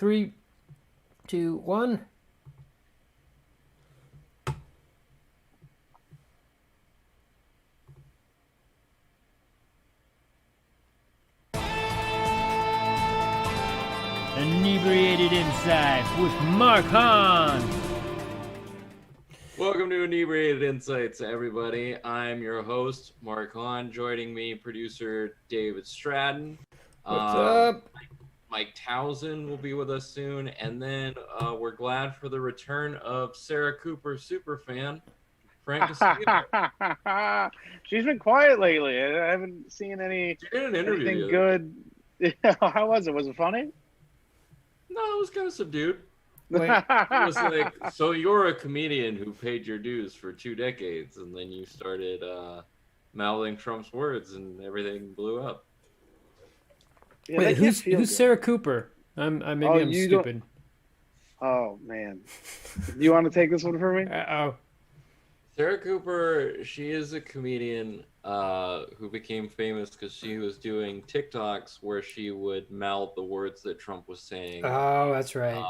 3, 2, 1. Inebriated Insights with Mark Haan. Welcome to Inebriated Insights, everybody. I'm your host, Mark Haan. Joining me, producer David Stratton. What's up? Mike Tauzin will be with us soon. And then we're glad for the return of Sarah Cooper superfan, Frank Castillo. She's been quiet lately. I haven't seen She did an interview anything good. How was it? Was it funny? No, it was kind of subdued. Wait, It was like, so you're a comedian who paid your dues for 2 decades, and then you started mouthing Trump's words, and everything blew up. Yeah, wait, that can't feel who's good. Sarah Cooper? I'm you stupid. Oh man, you want to take this one for me? Uh-oh. Sarah Cooper, she is a comedian who became famous because she was doing TikToks where she would mouth the words that Trump was saying Oh, that's right.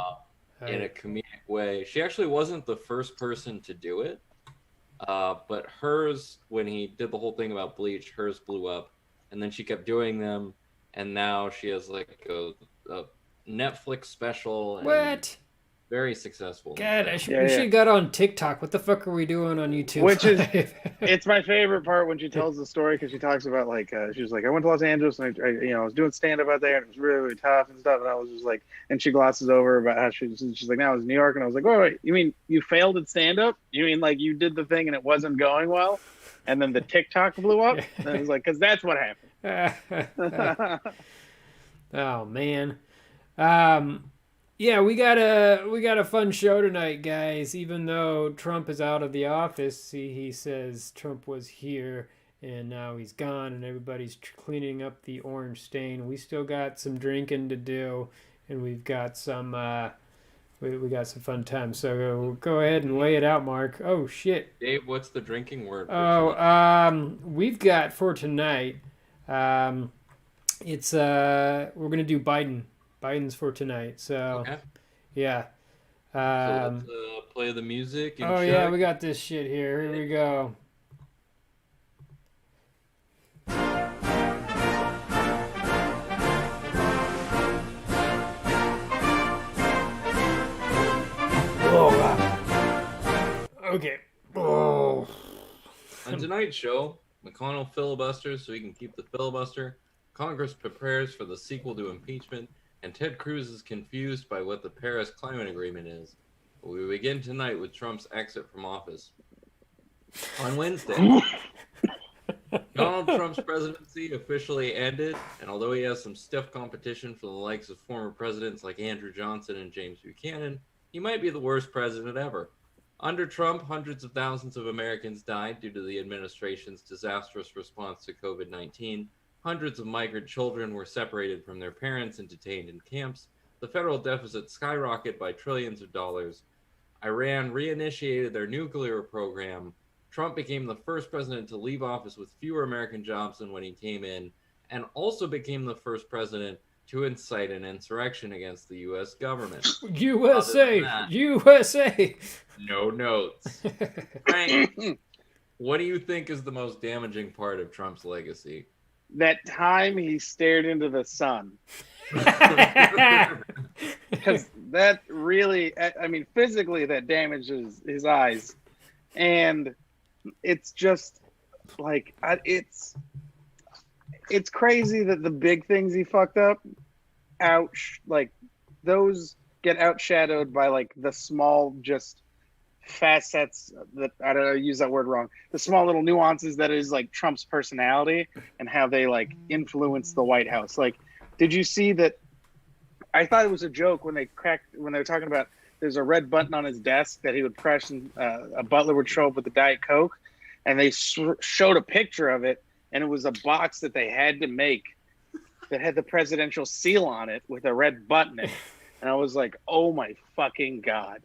in a comedic way. She actually wasn't the first person to do it, but hers, when he did the whole thing about bleach, hers blew up, and then she kept doing them, and now she has like a Netflix special. And What? very successful. God, we Yeah. should have got on TikTok. What the fuck are we doing on YouTube? Which is, it's my favorite part when she tells the story because she talks about like she was like, I went to Los Angeles and I was doing stand up out there and it was really, really tough and stuff, and I was just like, and she glosses over about how she's like, now I was in New York, and I was like, wait, you mean you failed at stand up? You mean like you did the thing and it wasn't going well, and then the TikTok blew up? And I was like, because that's what happened. Oh man. Yeah, we got a fun show tonight, guys. Even though Trump is out of the office, he says Trump was here and now he's gone, and everybody's cleaning up the orange stain. We still got some drinking to do, and we've got some we got some fun times. So go ahead and lay it out, Mark. Oh shit. Dave, what's the drinking word? We've got for tonight. It's we're gonna do Biden. Biden's for tonight, so Okay. yeah. So let's play the music. And Oh yeah, we got this shit here. Here we go. Oh, okay. Oh. On tonight's show, McConnell filibusters so he can keep the filibuster. Congress prepares for the sequel to impeachment, and Ted Cruz is confused by what the Paris Climate Agreement is. We begin tonight with Trump's exit from office. On Wednesday, Donald Trump's presidency officially ended, and although he has some stiff competition from the likes of former presidents like Andrew Johnson and James Buchanan, he might be the worst president ever. Under Trump, hundreds of thousands of Americans died due to the administration's disastrous response to COVID-19. Hundreds of migrant children were separated from their parents and detained in camps. The federal deficit skyrocketed by trillions of dollars. Iran reinitiated their nuclear program. Trump became the first president to leave office with fewer American jobs than when he came in, and also became the first president to incite an insurrection against the U.S. government. USA! that, USA! No notes. Frank, what do you think is the most damaging part of Trump's legacy? That time he stared into the sun. Because that really, I mean, physically that damages his eyes. And it's just like, it's crazy that the big things he fucked up like those get outshadowed by like the small just facets that, I don't know, use that word wrong, the small little nuances that is like Trump's personality and how they like influence the White House. Like, did you see that? I thought it was a joke when they were talking about there's a red button on his desk that he would press and a butler would show up with a Diet Coke, and they showed a picture of it, and it was a box that they had to make that had the presidential seal on it with a red button in it. And I was like, oh my fucking God.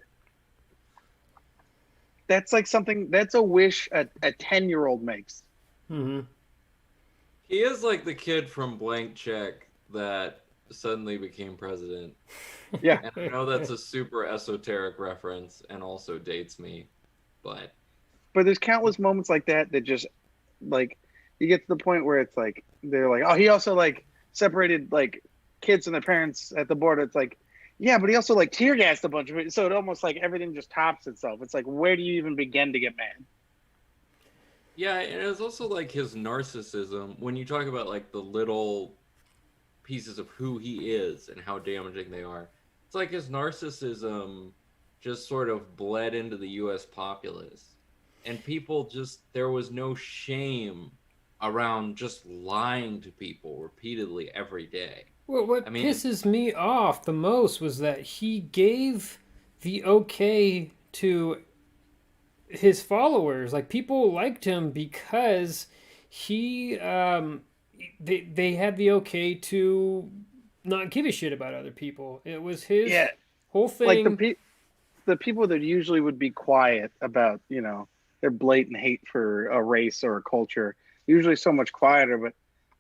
That's like something, that's a wish a 10-year-old makes. Mm-hmm. He is like the kid from Blank Check that suddenly became president. Yeah, And I know that's a super esoteric reference and also dates me, but but there's countless moments like that that just like you get to the point where it's like they're like, oh, he also like separated like kids and their parents at the border. It's like, yeah, but he also like tear gassed a bunch of it. So it almost like everything just tops itself. It's like, where do you even begin to get mad? yeah, and it's also like his narcissism when you talk about like the little pieces of who he is and how damaging they are. It's like his narcissism just sort of bled into the US populace. And people just, there was no shame around just lying to people repeatedly every day. Well, I what mean, pisses me off the most was that he gave the okay to his followers. Like, people liked him because he they had the okay to not give a shit about other people. It was his Yeah, whole like thing. the people that usually would be quiet about their blatant hate for a race or a culture, usually so much quieter. But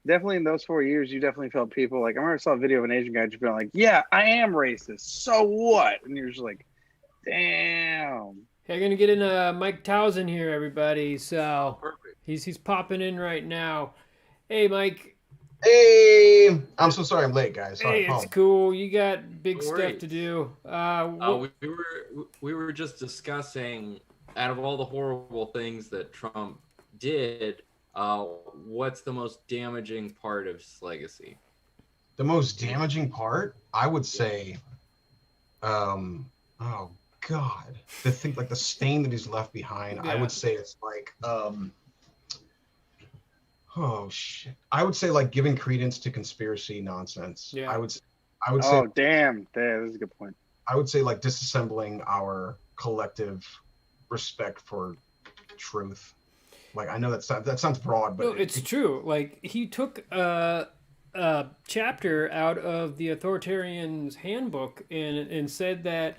definitely in those 4 years, you definitely felt people like I remember I saw a video of an Asian guy just being like, "Yeah, I am racist. So what?" And you're just like, "Damn." Hey, gonna get in Mike Tauzin here, everybody. oh, So perfect. he's popping in right now. Hey, Mike. Hey, I'm so sorry I'm late, guys. Sorry, Hey, it's apologies. cool. You got big No stuff to worries. do. We were just discussing out of all the horrible things that Trump did, what's the most damaging part of his legacy? The most damaging part, I would say, oh God, the thing like the stain that he's left behind. I Yeah. would say it's like, oh shit. I would say like giving credence to conspiracy nonsense. Yeah. I would say, Oh, damn. There, that's a good point. I would say like disassembling our collective respect for truth. Like I know that sounds broad, but No, it's true. Like, he took a chapter out of the authoritarian's handbook and said that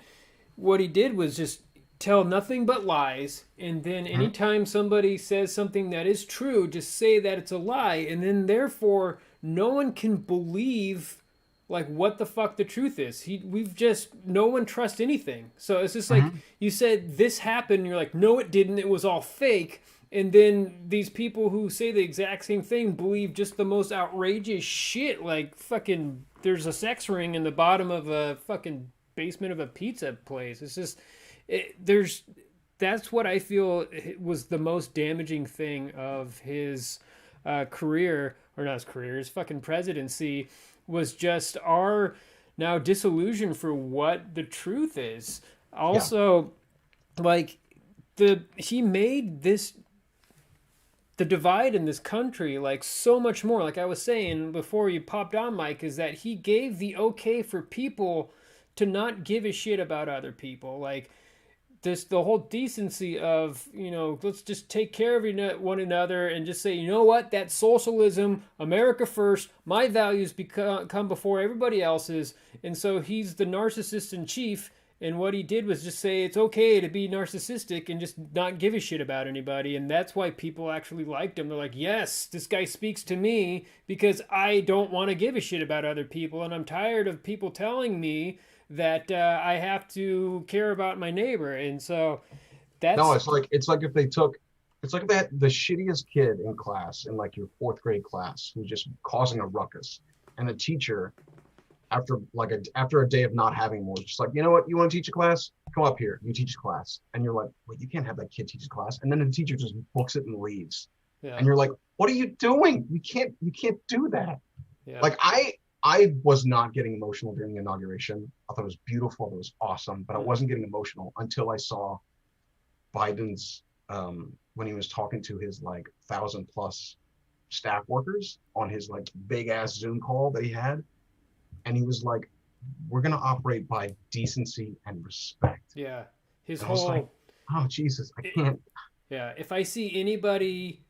what he did was just tell nothing but lies, and then Mhm. anytime somebody says something that is true, just say that it's a lie, and then therefore no one can believe like what the fuck the truth is. We've just, no one trusts anything. So it's just like, Mhm. you said this happened, and you're like, no, it didn't. It was all fake. And then these people who say the exact same thing believe just the most outrageous shit. Like, fucking, there's a sex ring in the bottom of a fucking basement of a pizza place. It's just, there's, that's what I feel was the most damaging thing of his career, or not his career, his fucking presidency, was just our now disillusion for what the truth is. Yeah. Also, like, he made this, the divide in this country, like, so much more. Like I was saying before you popped on, Mike, is that he gave the okay for people to not give a shit about other people. Like, this, the whole decency of, let's just take care of one another and just say, you know what, that's socialism, America first, my values come before everybody else's. And so he's the narcissist in chief, and what he did was just say it's okay to be narcissistic and just not give a shit about anybody. And that's why people actually liked him. They're like, yes, this guy speaks to me because I don't want to give a shit about other people, and I'm tired of people telling me that I have to care about my neighbor. And so No, that's, it's like if they had the shittiest kid in class in like your fourth grade class who's just causing a ruckus, and the teacher after a day of not having more, is just like, you know what, you want to teach a class? Come up here, you teach a class, and you're like, wait, you can't have that kid teach a class, and then the teacher just books it and leaves, yeah, and you're like, what are you doing? You can't do that. yeah, Like I was not getting emotional during the inauguration. I thought it was beautiful. It was awesome, but I wasn't getting emotional until I saw Biden's when he was talking to his like 1,000+ staff workers on his like big ass Zoom call that he had, and he was like, "We're gonna operate by decency and respect." yeah. His And I was like, whole, "Oh Jesus, I it, can't." yeah. If I see anybody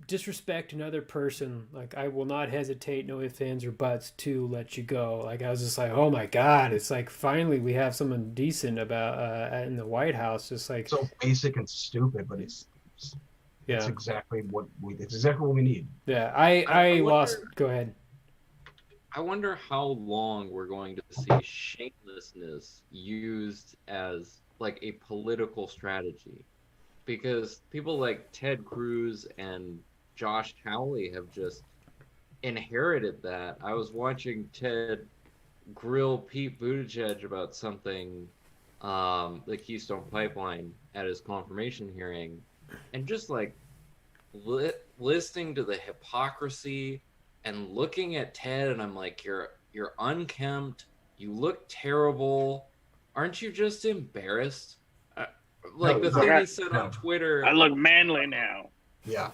disrespect another person, like, I will not hesitate, no ifs, ands, or buts, to let you go. Like, I was just like, oh my god, it's like finally we have someone decent about in the White House. Just like, So basic and stupid, but it's yeah, exactly what we need. yeah. I I lost. wonder. Go ahead. I wonder how long we're going to see shamelessness used as like a political strategy, because people like Ted Cruz and Josh Hawley have just inherited that. I was watching Ted grill Pete Buttigieg about something, the Keystone Pipeline, at his confirmation hearing, and just like listening to the hypocrisy and looking at Ted, and I'm like, you're unkempt, you look terrible, aren't you just embarrassed? Like the thing he said on Twitter, I look manly now. Yeah.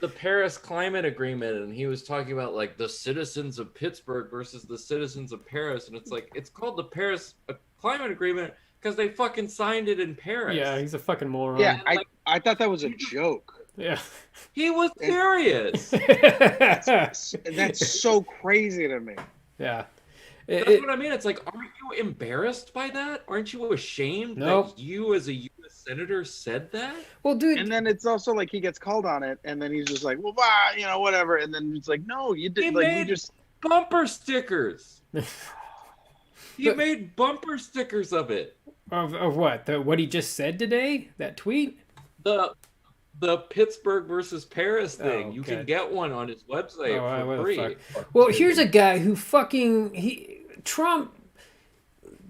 The Paris Climate Agreement, and he was talking about like the citizens of Pittsburgh versus the citizens of Paris, and it's like, it's called the Paris Climate Agreement because they fucking signed it in Paris. Yeah, he's a fucking moron. Yeah, I thought that was a joke. Yeah. He was serious. That's so crazy to me. Yeah. That's what I mean. It's like, aren't you embarrassed by that? Aren't you ashamed that you as a U.S. senator said that? Well, dude. And then it's also like he gets called on it, and then he's just like, well, whatever. And then it's like, no, you did. Like, you just bumper stickers. He made bumper stickers of it. Of what? What he just said today? That tweet? The Pittsburgh versus Paris thing. You can get one on his website for free. Well, here's a guy who Trump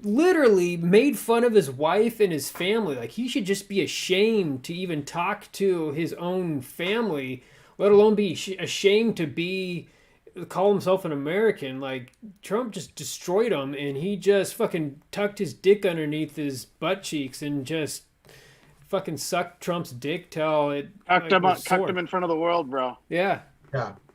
literally made fun of his wife and his family. Like, he should just be ashamed to even talk to his own family, let alone be ashamed to call himself an American. Like, Trump just destroyed him, and he just fucking tucked his dick underneath his butt cheeks and just fucking sucked Trump's dick till it cucked him in front of the world, bro. Yeah.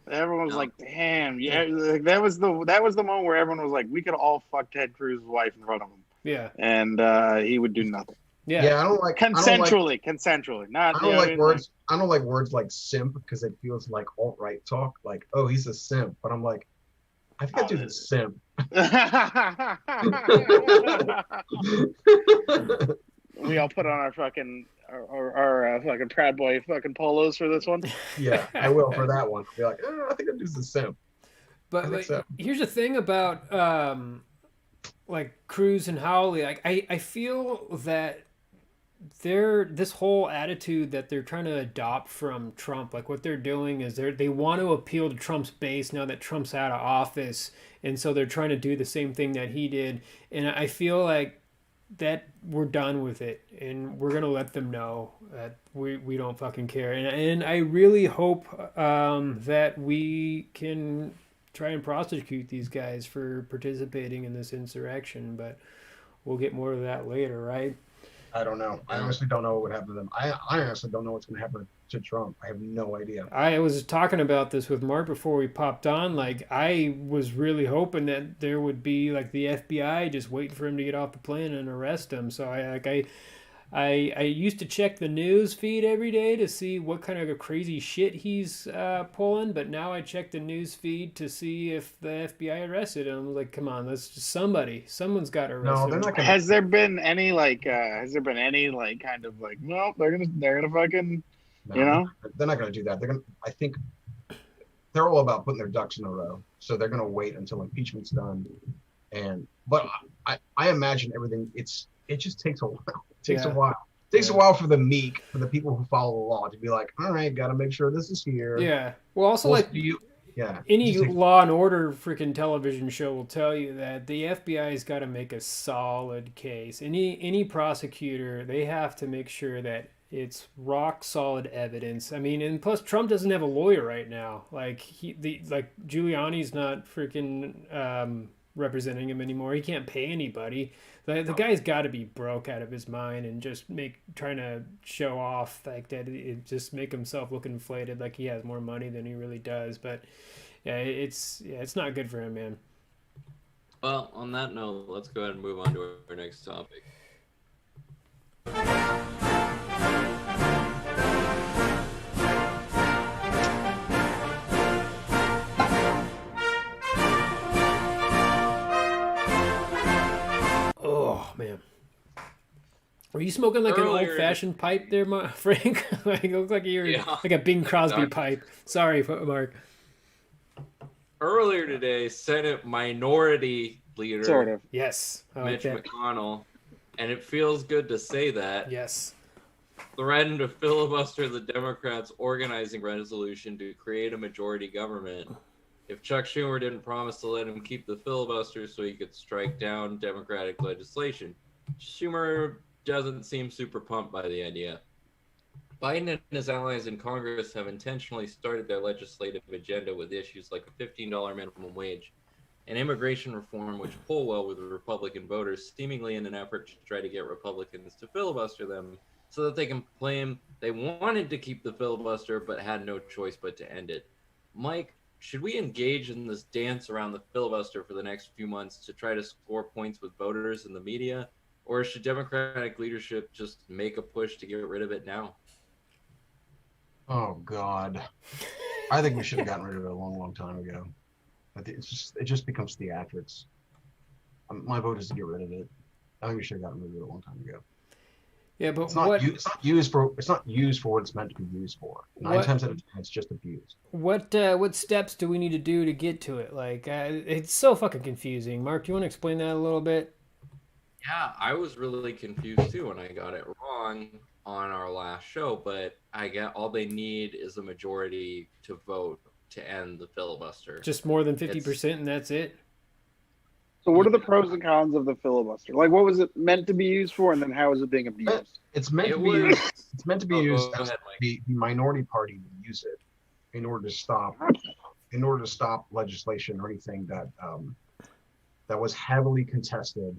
Everyone was like, "Damn, yeah." Like, that was the moment where everyone was like, "We could all fuck Ted Cruz's wife in front of him." Yeah. And he would do nothing. Yeah. I don't like consensually. Not. I don't like words. I don't like words like simp because it feels like alt-right talk. Like, oh, he's a simp, but I'm like, I think that dude's a simp. We all put on our fucking our fucking Proud Boy fucking polos for this one. Yeah, I will for that one. I'll be like, I think that dude's a simp. But like, here's the thing about like Cruz and Howley. Like, I feel that this whole attitude that they're trying to adopt from Trump, like what they're doing is they want to appeal to Trump's base now that Trump's out of office, and so they're trying to do the same thing that he did. And I feel like that we're done with it, and we're gonna let them know that we don't fucking care. And I really hope that we can try and prosecute these guys for participating in this insurrection, but we'll get more of that later, right? I don't know. I honestly don't know what would happen to them. I honestly don't know what's going to happen to Trump. I have no idea. I was talking about this with Mark before we popped on. Like, I was really hoping that there would be like the FBI just waiting for him to get off the plane and arrest him. So I used to check the news feed every day to see what kind of a crazy shit he's pulling, but now I check the news feed to see if the FBI arrested him. Like, come on, that's just someone's got to arrest him. They're not gonna... Has there been any kind of like, no, they're gonna fucking, they're not gonna do that. I think they're all about putting their ducks in a row, so they're gonna wait until impeachment's done. But I imagine everything. It just takes a while. It takes a while. It takes a while for the meek, for the people who follow the law, to be like, all right, got to make sure this is here. Yeah. Well, also, any Law and Order freaking television show will tell you that the FBI's got to make a solid case. Any prosecutor, they have to make sure that it's rock solid evidence. I mean, and plus Trump doesn't have a lawyer right now. Like Giuliani's not freaking representing him anymore. He can't pay anybody. The guy's got to be broke out of his mind and just trying to show off like that. It just make himself look inflated, like he has more money than he really does. But yeah, it's not good for him, man. Well, on that note, let's go ahead and move on to our next topic. Oh man, were you smoking like an old-fashioned pipe there, Frank? Like, it looked like you were like a Bing Crosby pipe. Sorry, Mark. Earlier today, Senate Minority Leader Sort of. Yes, I like Mitch that. McConnell, and it feels good to say that, Yes. threatened to filibuster the Democrats' organizing resolution to create a majority government if Chuck Schumer didn't promise to let him keep the filibuster so he could strike down Democratic legislation. Schumer doesn't seem super pumped by the idea. Biden and his allies in Congress have intentionally started their legislative agenda with issues like a $15 minimum wage and immigration reform, which poll well with Republican voters, seemingly in an effort to try to get Republicans to filibuster them so that they can claim they wanted to keep the filibuster but had no choice but to end it. Mike, should we engage in this dance around the filibuster for the next few months to try to score points with voters and the media? Or should Democratic leadership just make a push to get rid of it now? Oh God, I think we should have gotten rid of it a long time ago. It just becomes theatrics. My vote is to get rid of it. I think we should have gotten rid of it a long time ago. Yeah, but It's not used for what it's meant to be used for. Nine times out of 10, it's just abused. what steps do we need to do to get to it? Like, it's so fucking confusing. Mark, do you want to explain that a little bit? Yeah, I was really confused too when I got it wrong on our last show, but I get all they need is a majority to vote to end the filibuster. Just more than 50%, and that's it. So what are the pros and cons of the filibuster? Like, what was it meant to be used for, and then how is it being abused? It's meant to be used. It's meant to be used as the minority party would use it in order to stop legislation or anything that that was heavily contested.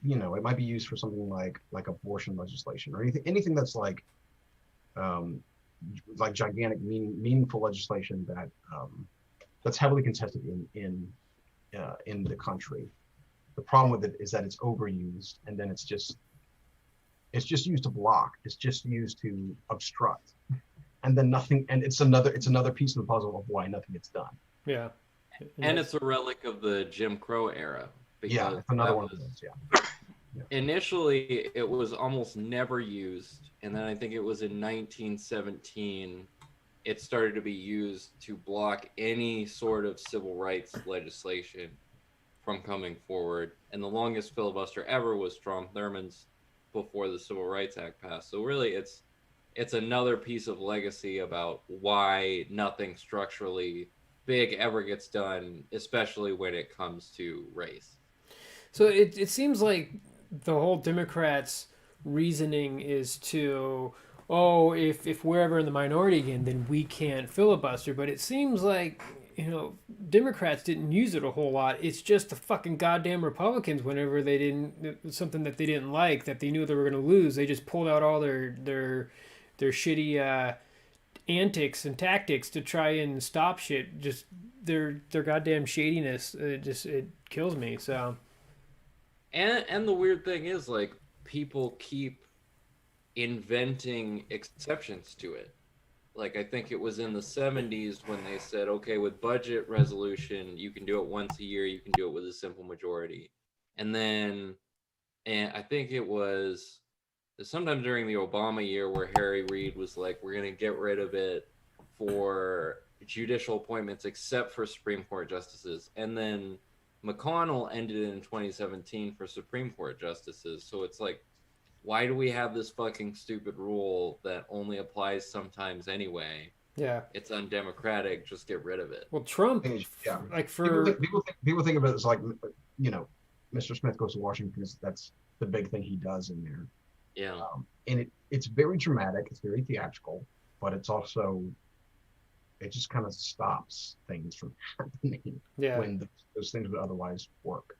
It might be used for something like abortion legislation or anything that's like gigantic, meaningful legislation that that's heavily contested in the country. The problem with it is that it's overused, and then it's just used to block. It's just used to obstruct, and then nothing. And it's another piece of the puzzle of why nothing gets done. Yeah, and it's a relic of the Jim Crow era. Yeah, it's another one of those. Yeah. Initially, it was almost never used, and then I think it was in 1917 it started to be used to block any sort of civil rights legislation from coming forward. And the longest filibuster ever was Strom Thurmond's before the Civil Rights Act passed. So really, it's another piece of legacy about why nothing structurally big ever gets done, especially when it comes to race. So it seems like the whole Democrats' reasoning is to, if we're ever in the minority again, then we can't filibuster. But it seems like, Democrats didn't use it a whole lot. It's just the fucking goddamn Republicans, whenever they didn't, something that they didn't like, that they knew they were going to lose, they just pulled out all their shitty antics and tactics to try and stop shit. Just their goddamn shadiness, it kills me. So. And the weird thing is, like, people keep inventing exceptions to it. Like, I think it was in the 70s when they said, okay, with budget resolution, you can do it once a year, you can do it with a simple majority. And I think it was sometime during the Obama year where Harry Reid was like, we're going to get rid of it for judicial appointments except for Supreme Court justices. And then McConnell ended it in 2017 for Supreme Court justices. So it's like, why do we have this fucking stupid rule that only applies sometimes anyway? Yeah. It's undemocratic. Just get rid of it. Well, Trump, yeah. like for... People think of it as like, Mr. Smith goes to Washington because that's the big thing he does in there. Yeah. And it's very dramatic. It's very theatrical, but it's also... it just kind of stops things from happening when those things would otherwise work.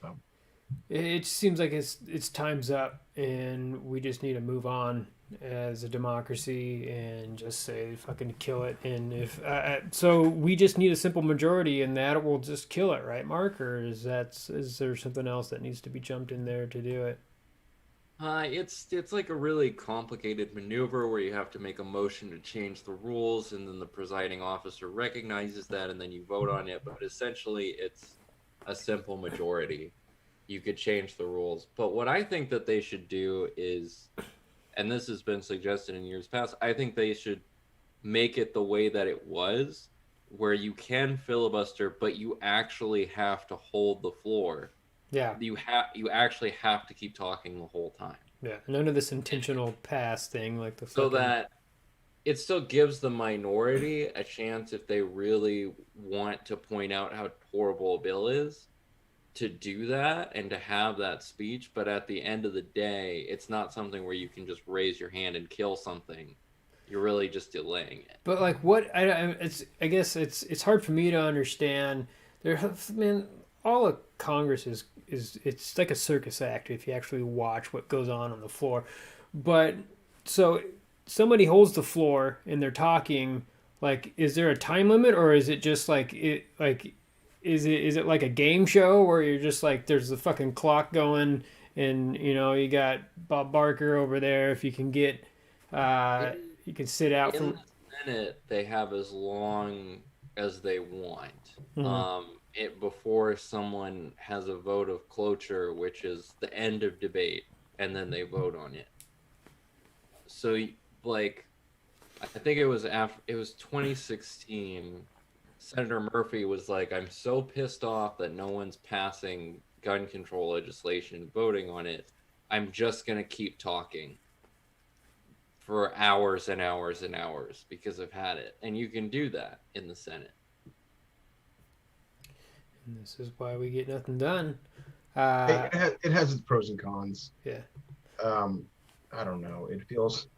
So it seems like it's time's up, and we just need to move on as a democracy and just say fucking kill it. And if so, we just need a simple majority, and that will just kill it, right, Mark? Or is there something else that needs to be jumped in there to do it? It's like a really complicated maneuver where you have to make a motion to change the rules, and then the presiding officer recognizes that, and then you vote on it. But essentially, it's a simple majority. You could change the rules. But what I think that they should do is, and this has been suggested in years past, I think they should make it the way that it was, where you can filibuster, but you actually have to hold the floor. Yeah. You actually have to keep talking the whole time. Yeah. None of this intentional pass thing like the So fucking... that it still gives the minority a chance, if they really want to point out how horrible a bill is, to do that and to have that speech. But at the end of the day, it's not something where you can just raise your hand and kill something. You're really just delaying it. But like, what? I guess it's hard for me to understand. Man, all of Congress is it's like a circus act if you actually watch what goes on the floor. But so somebody holds the floor and they're talking. Like, is there a time limit, or is it just like it like? Is it like a game show where you're just like, there's the fucking clock going, and you got Bob Barker over there. If you can get, you can sit out In for... the Senate, they have as long as they want. Before someone has a vote of cloture, which is the end of debate, and then they vote on it. So, like, I think it was 2016. Senator Murphy was like, I'm so pissed off that no one's passing gun control legislation, voting on it. I'm just going to keep talking for hours and hours and hours because I've had it. And you can do that in the Senate. And this is why we get nothing done. It has its pros and cons. Yeah. I don't know. It feels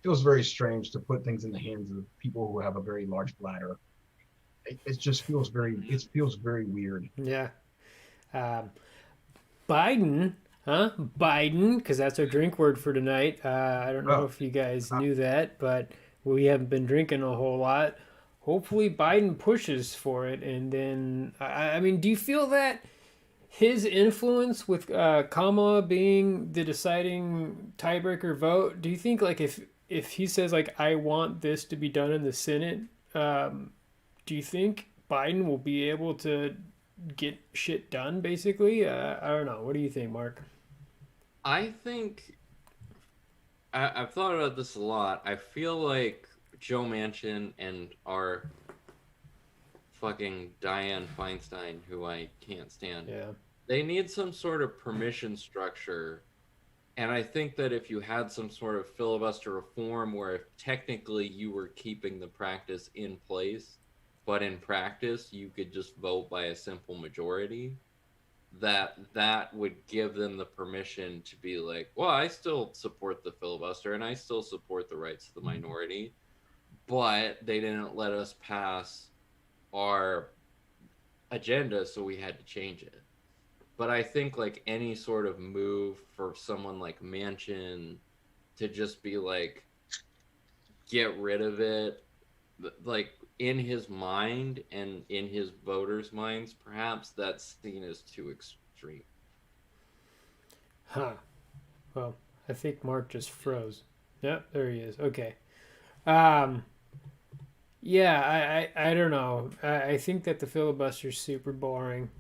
very strange to put things in the hands of people who have a very large bladder. It just feels very weird. Yeah. Biden, huh? Biden, because that's our drink word for tonight. I don't know if you guys knew that, but we haven't been drinking a whole lot. Hopefully Biden pushes for it. And then, I mean, do you feel that his influence with Kamala being the deciding tiebreaker vote, do you think, like, if he says, like, I want this to be done in the Senate, do you think Biden will be able to get shit done, basically? I don't know. What do you think, Mark? I think I've thought about this a lot. I feel like Joe Manchin and our fucking Dianne Feinstein, who I can't stand, they need some sort of permission structure. And I think that if you had some sort of filibuster reform where if technically you were keeping the practice in place, but in practice you could just vote by a simple majority, that would give them the permission to be like, well, I still support the filibuster and I still support the rights of the minority, but they didn't let us pass our agenda, so we had to change it. But I think, like, any sort of move for someone like Manchin to just be like, get rid of it, like, in his mind and in his voters' minds, perhaps that's seen as too extreme. Huh. Well, I think Mark just froze. Yep, there he is. Okay. Yeah, I don't know. I think that the filibuster's super boring.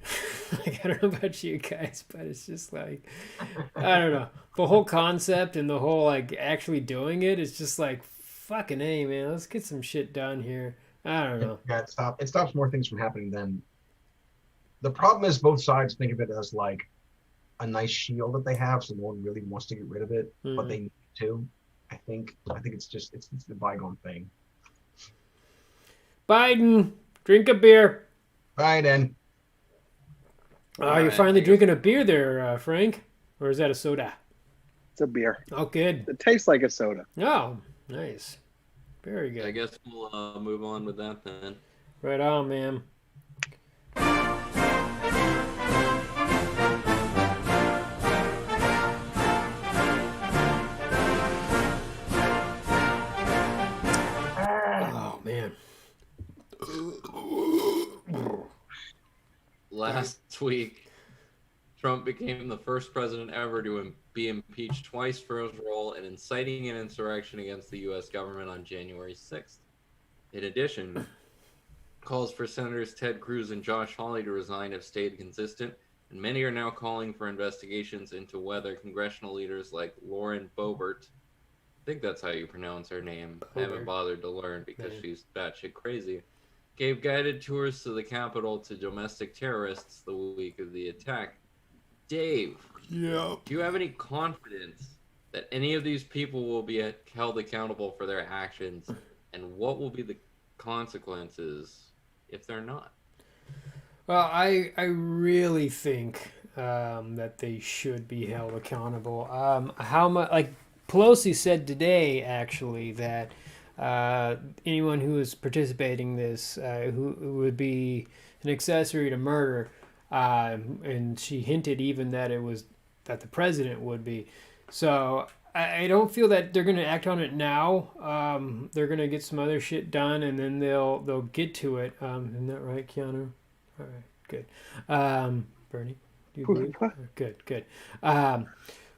Like, I don't know about you guys, but it's just like, I don't know. The whole concept and the whole, like, actually doing it is just like, fucking A, man. Let's get some shit done here. I don't know. Yeah, it stops more things from happening than... The problem is both sides think of it as like a nice shield that they have, so no one really wants to get rid of it, but they need to. I think it's the bygone thing. Biden, drink a beer. Biden. Oh, you're finally drinking a beer there, Frank? Or is that a soda? It's a beer. Oh, good. It tastes like a soda. Oh, nice. Very good. I guess we'll move on with that then. Right on, man. Oh, man. Last week, Trump became the first president ever to be impeached twice for his role in inciting an insurrection against the U.S. government on January 6th. In addition, calls for Senators Ted Cruz and Josh Hawley to resign have stayed consistent, and many are now calling for investigations into whether congressional leaders like Lauren Boebert, I think that's how you pronounce her name, I haven't bothered to learn because she's batshit crazy, gave guided tours to the Capitol to domestic terrorists the week of the attack. Dave, do you have any confidence that any of these people will be held accountable for their actions, and what will be the consequences if they're not? Well, I really think that they should be held accountable. How much? Like Pelosi said today, actually, that anyone who is participating in this, who would be an accessory to murder, and she hinted even that it was that the president would be. So I don't feel that they're going to act on it now. They're going to get some other shit done, and then they'll get to it. Isn't that right, Keanu? All right, good. Bernie, do you believe? Good.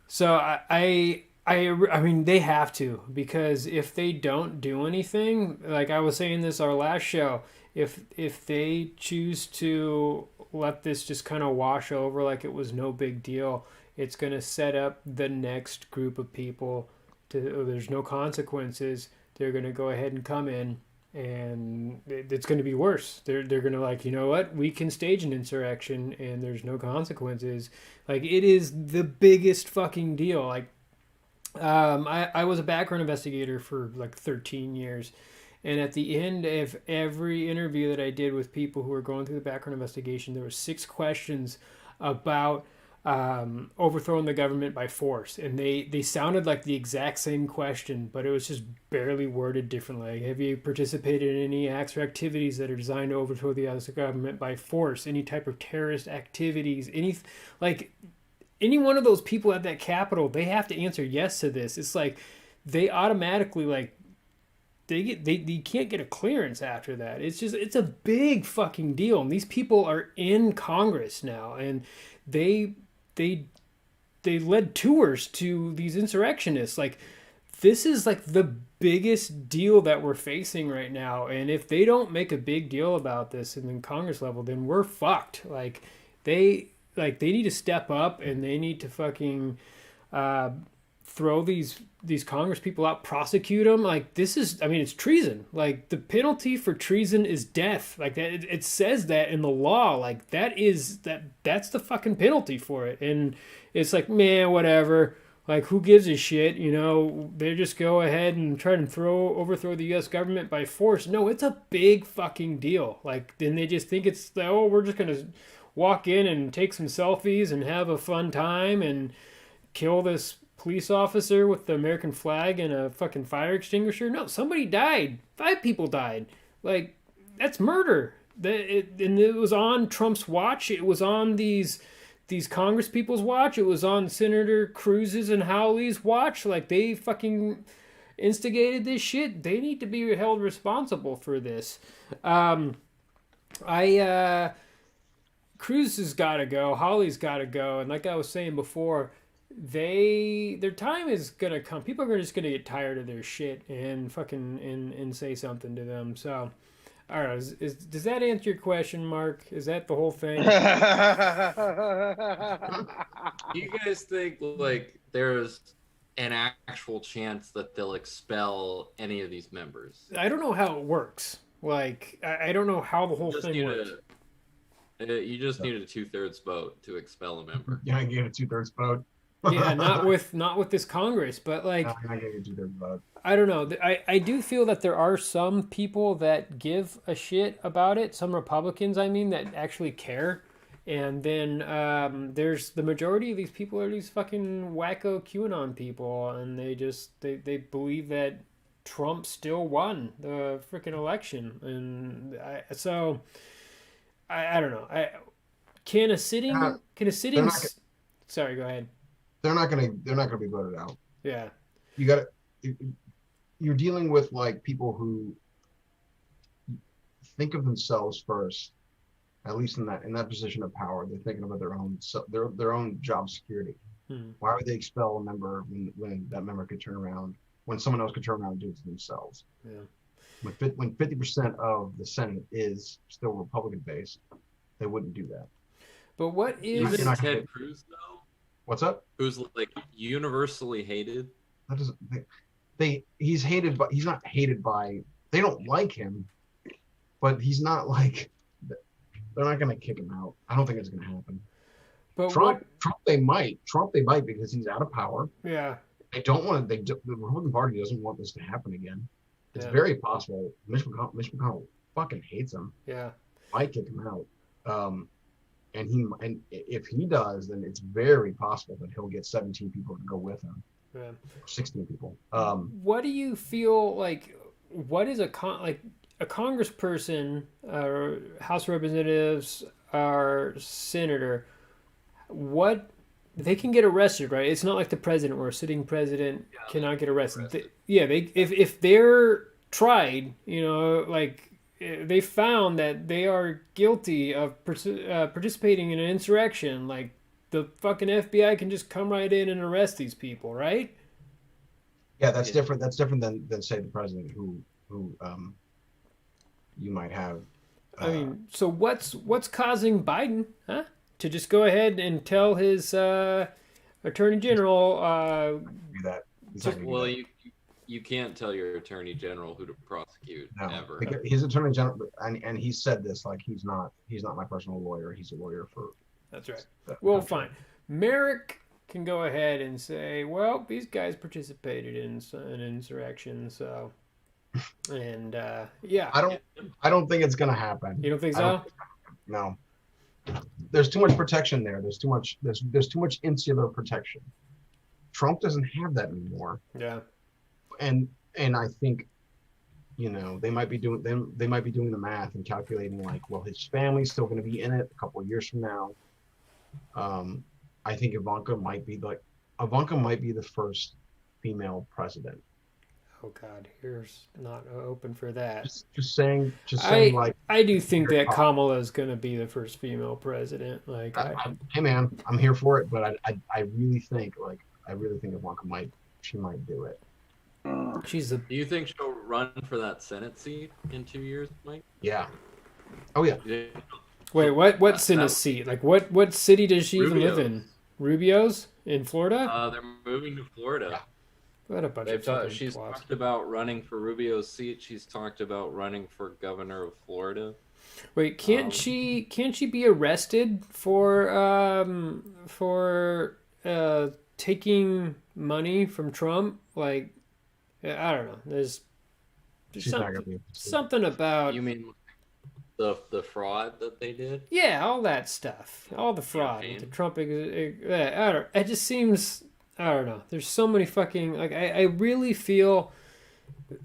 So I mean, they have to, because if they don't do anything, like I was saying this our last show, if they choose to let this just kind of wash over like it was no big deal, it's going to set up the next group of people to, there's no consequences. They're going to go ahead and come in, and it's going to be worse. They're going to, like, you know what? We can stage an insurrection and there's no consequences. Like, it is the biggest fucking deal. Like, I was a background investigator for like 13 years. And at the end of every interview that I did with people who were going through the background investigation, there were 6 questions about overthrowing the government by force. And they sounded like the exact same question, but it was just barely worded differently. Like, have you participated in any acts or activities that are designed to overthrow the other government by force? Any type of terrorist activities? Any one of those people at that Capitol, they have to answer yes to this. It's like they automatically, like, they can't get a clearance after that. It's a big fucking deal. And these people are in Congress now, and they led tours to these insurrectionists. Like, this is like the biggest deal that we're facing right now. And if they don't make a big deal about this in the Congress level, then we're fucked. They need to step up, and they need to fucking throw these Congress people out, prosecute them. Like, this is, I mean, it's treason. Like, the penalty for treason is death. Like, that, it says that in the law. Like, that's the fucking penalty for it. And it's like, man, whatever. Like, who gives a shit? You know, they just go ahead and try to overthrow the U.S. government by force. No, it's a big fucking deal. Like, then they just think it's, oh, we're just gonna walk in and take some selfies and have a fun time and kill this police officer with the American flag and a fucking fire extinguisher. No, somebody died. 5 people died. Like, that's murder. And it was on Trump's watch. It was on these Congress people's watch. It was on Senator Cruz's and Howley's watch. Like, they fucking instigated this shit. They need to be held responsible for this. Cruz has got to go. Hawley's got to go. And like I was saying before, their time is gonna come. People are just gonna get tired of their shit and fucking and say something to them. So, all right, does that answer your question, Mark? Is that the whole thing? Do you guys think, like, there's an actual chance that they'll expel any of these members? I don't know how it works. Like, I don't know how the whole thing works. You just need a 2/3 vote to expel a member. Yeah, I gave a 2/3 vote. Yeah, not with this Congress, but like, I gave a 2/3 vote. I don't know. I do feel that there are some people that give a shit about it. Some Republicans, I mean, that actually care. And then there's the majority of these people are these fucking wacko QAnon people, and they believe that Trump still won the freaking election, and I don't know. Can a sitting? Sorry, go ahead. They're not gonna be voted out. Yeah. You're dealing with, like, people who think of themselves first, at least in that position of power. They're thinking about their own job security. Why would they expel a member when that member could turn around, when someone else could turn around and do it to themselves? Yeah. When 50% of the Senate is still Republican based, they wouldn't do that. But what is Even Ted Cruz, though? What's up? Who's, like, universally hated? That doesn't. He's hated, but he's not hated by. They don't like him. but he's not like they're not going to kick him out. I don't think it's going to happen. But Trump, they might because he's out of power. Yeah. They don't want to. The Republican Party doesn't want this to happen again. It's Yeah. very possible. Mitch McConnell fucking hates him. Yeah. Might kick him out. And if he does, then it's very possible that he'll get 17 people to go with him. Yeah. 16 people. What do you feel like? What is a congressperson, House of Representatives, or senator? What they can get arrested, right? It's not like the president, where a sitting president cannot get arrested. If they're tried, like they found that they are guilty of participating in an insurrection, like the fucking FBI can just come right in and arrest these people, right? Yeah, that's different. That's different than say the president who you might have. I mean, so what's causing Biden, to just go ahead and tell his attorney general? Do that. Well, you can't tell your attorney general who to prosecute ever. His attorney general, and he said this, like he's not my personal lawyer. He's a lawyer for. That's right. Well, fine. Merrick can go ahead and say, well, these guys participated in an insurrection, so. And yeah, I don't think it's gonna happen. You don't think so? No. There's too much protection there. There's too much insular protection. Trump doesn't have that anymore. Yeah. And I think, they might be doing the math and calculating like, well, his family's still going to be in it a couple of years from now. I think Ivanka might be the first female president. Oh God, here's not open for that. Just saying. I do think that Kamala is going to be the first female president. Like, hey man, I'm here for it, but I really think Ivanka might do it. Do you think she'll run for that Senate seat in 2 years, Mike? Yeah. Oh yeah. Wait, what Senate seat? Like, what city does she even live in? Rubio's in Florida? They're moving to Florida. Yeah. What a bunch of she's talked about running for Rubio's seat. She's talked about running for governor of Florida. Wait, can't she be arrested for taking money from Trump? Like, I don't know. There's something about. You mean the fraud that they did? Yeah, all that stuff, all the fraud, the Trump. I don't. It just seems. I don't know. There's so many fucking I really feel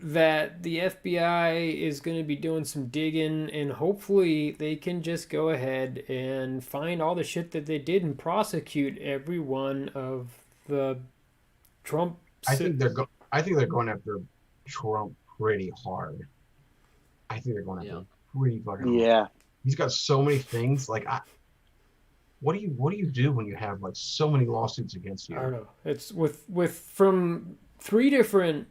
that the FBI is going to be doing some digging, and hopefully they can just go ahead and find all the shit that they did and prosecute every one of the Trump. I think they're going after Trump pretty hard. I think they're going after him pretty fucking hard. Yeah. He's got so many things. Like, what do you do when you have like so many lawsuits against you? I don't know. It's with from two different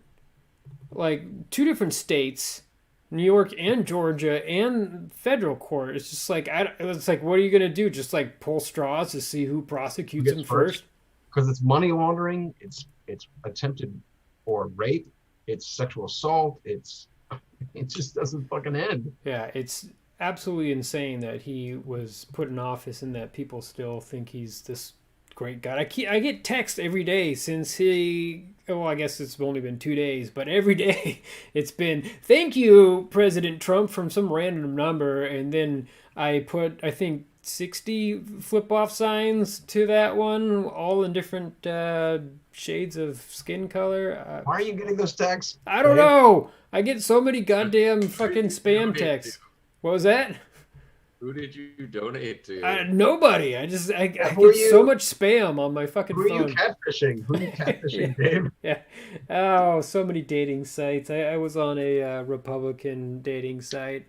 states, New York and Georgia, and federal court. It's just like it's like, what are you gonna do? Just like pull straws to see who prosecutes him first? Because it's money laundering. It's attempted or rape. It's sexual assault. It just doesn't fucking end. Yeah, it's absolutely insane that he was put in office and that people still think he's this great guy. I get texts every day since I guess it's only been 2 days, but every day it's been, thank you, President Trump, from some random number. And then I put, I think, 60 flip-off signs to that one, all in different shades of skin color. Why are you getting those texts? I don't know. I get so many goddamn fucking spam texts. What was that? Who did you donate to? Nobody. I get so much spam on my fucking phone. Who are you catfishing, Dave? Yeah. Oh, so many dating sites. I was on a Republican dating site.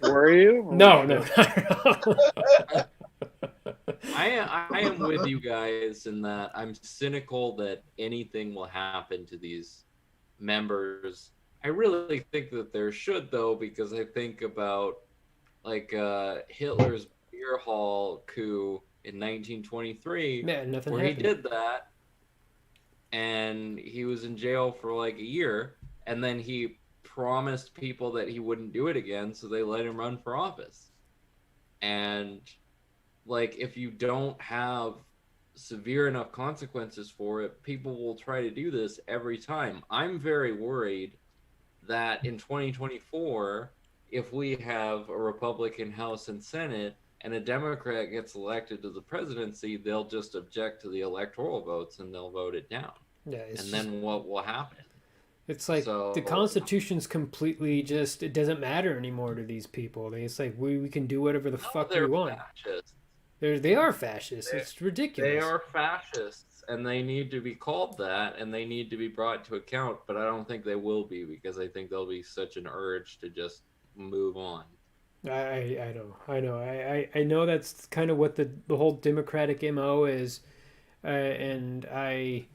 Were you? No. I am with you guys in that I'm cynical that anything will happen to these members. I really think that there should, though, because I think about like Hitler's beer hall coup in 1923, where he did that, and he was in jail for like a year, and then he promised people that he wouldn't do it again, so they let him run for office. And like, if you don't have severe enough consequences for it, people will try to do this every time. I'm very worried that in 2024, if we have a Republican House and Senate and a Democrat gets elected to the presidency, they'll just object to the electoral votes and they'll vote it down. Yeah, and then what will happen? It's like the Constitution's completely just, it doesn't matter anymore to these people. It's like we can do whatever the fuck we want. Fascists. They are fascists. It's ridiculous. They are fascists, and they need to be called that, and they need to be brought to account. But I don't think they will be, because I think there'll be such an urge to just move on. I know that's kind of what the whole Democratic MO is, and I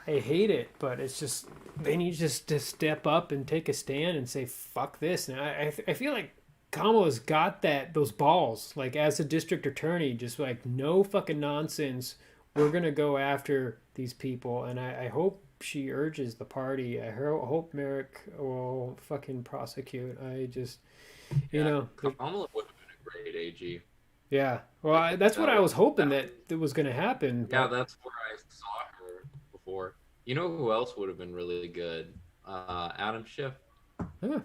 hate it, but it's just they need just to step up and take a stand and say fuck this. And I feel like Kamala's got those balls, like as a district attorney, just like no fucking nonsense. We're gonna go after these people, and I hope she urges the party. I hope Merrick will fucking prosecute. I just, you know, Kamala would have been a great AG. Yeah, well, that's what I was hoping that was gonna happen. Yeah, that's where I saw her before. You know who else would have been really good? Adam Schiff,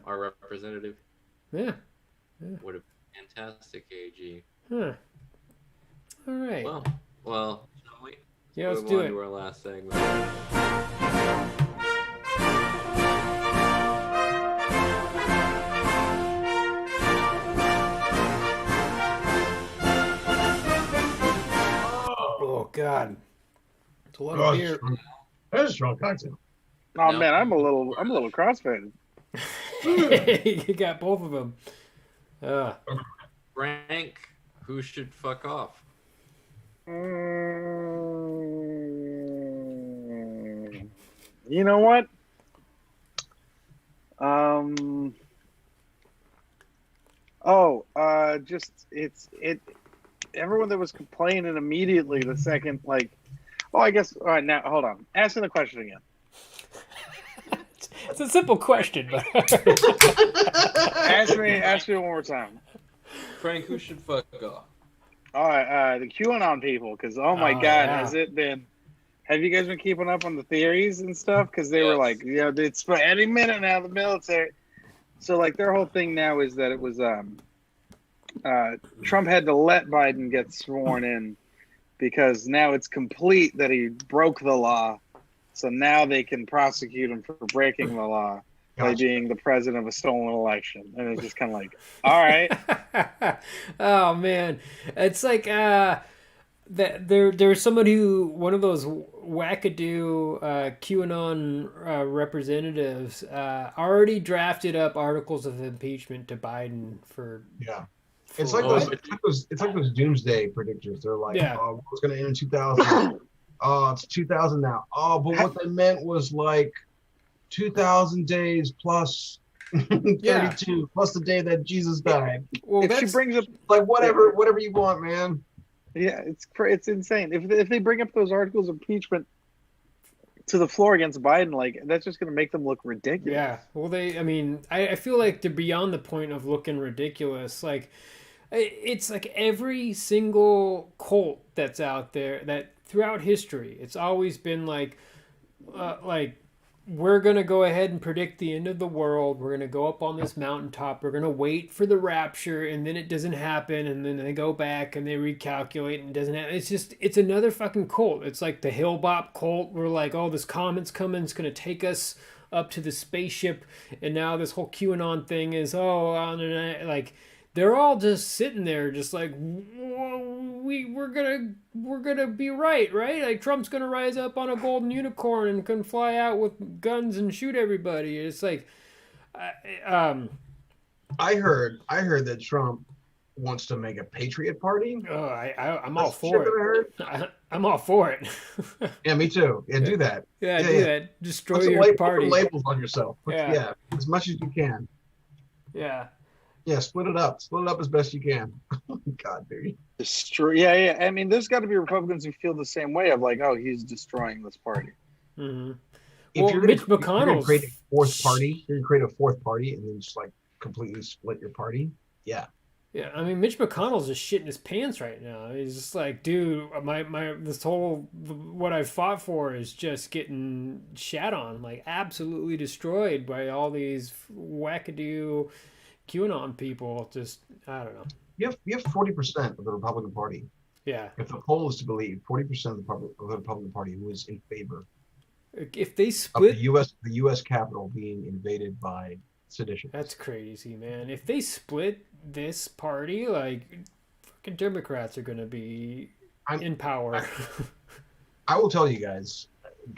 our representative. Yeah. Would have been fantastic AG. Huh. All right. Well, shall we? Yeah, let's do it. To our last segment. Oh God, it's a lot of beer. That is a strong cocktail. Oh no. Man, I'm a little crossfaded. You got both of them. Frank, who should fuck off? You know what? Everyone that was complaining immediately the second, like, I guess. All right, now hold on. Asking the question again. It's a simple question, but ask me one more time. Frank, who should fuck off? All right, the QAnon people, because God, has it been? Have you guys been keeping up on the theories and stuff? Because they were like, it's for any minute now the military. So like their whole thing now is that it was Trump had to let Biden get sworn in because now it's complete that he broke the law. So now they can prosecute him for breaking the law by being the president of a stolen election. And it's just kind of like, all right. Oh, man. It's like there's somebody one of those wackadoo QAnon representatives already drafted up articles of impeachment to Biden for... Yeah. It's like those doomsday predictors. They're like, it's going to end in 2000. Oh, it's 2000 now. Oh, but what they meant was like 2,000 days plus 32 plus the day that Jesus died. Well, she brings up like whatever you want, man. Yeah, it's insane. If they bring up those articles of impeachment to the floor against Biden, like that's just going to make them look ridiculous. Yeah. Well, I feel like they're beyond the point of looking ridiculous. Like it's like every single cult that's out there that throughout history, it's always been like we're going to go ahead and predict the end of the world. We're going to go up on this mountaintop. We're going to wait for the rapture, and then it doesn't happen, and then they go back and they recalculate and it doesn't happen. It's another fucking cult. It's like the Hillbop cult. We're like, oh, this comet's coming. It's going to take us up to the spaceship, and now this whole QAnon thing is, like... They're all just sitting there, just like we're gonna be right? Like Trump's gonna rise up on a golden unicorn and can fly out with guns and shoot everybody. It's like, I heard that Trump wants to make a patriot party. Oh, I'm all for it. I'm all for it. Yeah, me too. Yeah, do that. Yeah, do that. Destroy your party. Put labels on yourself. Yeah, as much as you can. Yeah. Yeah, split it up. Split it up as best you can. God, dude. Destroy. Yeah. I mean, there's got to be Republicans who feel the same way of like, oh, he's destroying this party. Mm-hmm. if Well, you're Mitch gonna, if you're gonna McConnell's create a fourth party, you're gonna create a fourth party and then just like completely split your party. Yeah. Yeah, I mean, Mitch McConnell's just shitting his pants right now. He's just like, dude, this whole what I fought for is just getting shat on, like absolutely destroyed by all these wackadoo QAnon people. Just I don't know. You have 40% of the Republican Party. Yeah, If the poll is to believe, 40% of the Republican Party who is in favor if they of split, the U.S. Capitol being invaded by seditionists. that's crazy, man. If they split this party, like fucking Democrats are gonna be in power. I will tell you guys.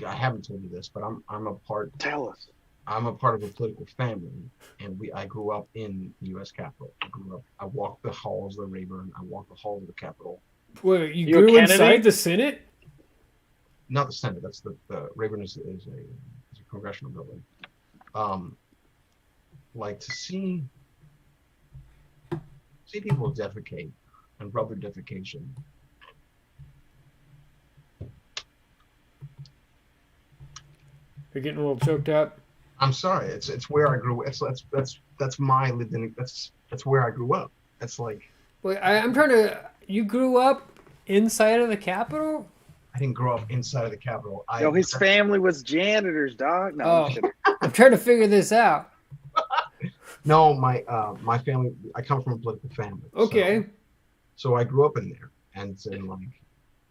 I haven't told you this, but I'm a part. Tell us. I'm a part of a political family, and I grew up in the U.S. Capitol. I walked the halls of the Rayburn. I walked the halls of the Capitol. Wait, you You a grew Kennedy? inside the Senate? Not the Senate. That's the Rayburn is a congressional building. Like to see people defecate and rub their defecation. You're getting a little choked up. I'm sorry. It's where I grew. That's my lived in. That's where I grew up. That's like. Wait, I'm trying to. You grew up inside of the Capitol? I didn't grow up inside of the Capitol. Yo, his family was janitors, dog. No, I'm kidding. I'm trying to figure this out. No, my family. I come from a political family. Okay. So I grew up in there, and then like.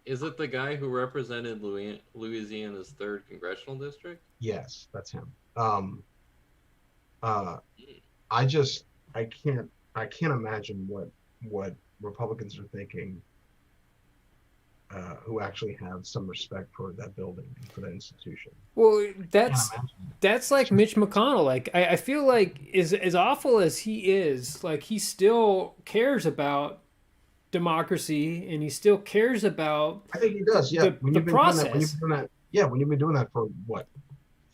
Is it the guy who represented Louisiana's 3rd congressional district? Yes, that's him. I can't imagine what Republicans are thinking. Who actually have some respect for that building and for that institution. Well, that's like Mitch McConnell. Like I feel like as awful as he is, like he still cares about democracy and he still cares about. I think he does. Yeah, the process. When you've been doing that for what,